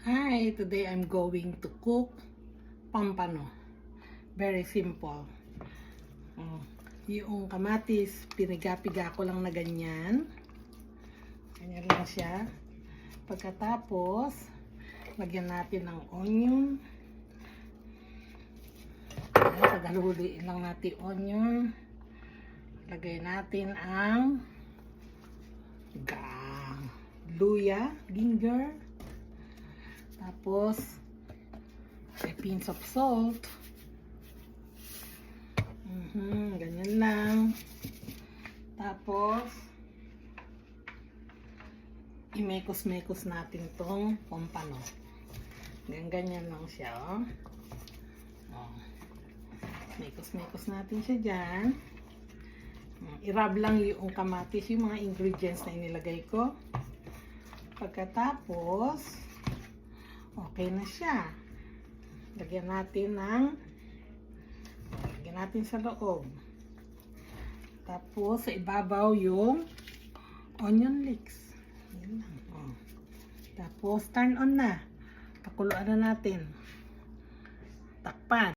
Hi, today I'm going to cook pampano. Very simple. Yung kamatis, piniga-piga ko lang na ganyan. Ganyan lang siya. Pagkatapos, lagyan natin ng onion. Paghaluliin lang natin onion. Lagay natin ang luya, ginger. Tapos, a pinch of salt. Ganyan lang. Tapos, imekos-mekos natin tong pampano. Ganyan lang siya, oh. Mekos-mekos natin siya dyan. I-rub lang yung kamatis, yung mga ingredients na inilagay ko. Pagkatapos, okay na siya. Lagyan natin sa loob. Tapos, sa ibabaw yung onion leeks. Yan lang. Tapos, turn on na. Pakuluan na natin. Takpan.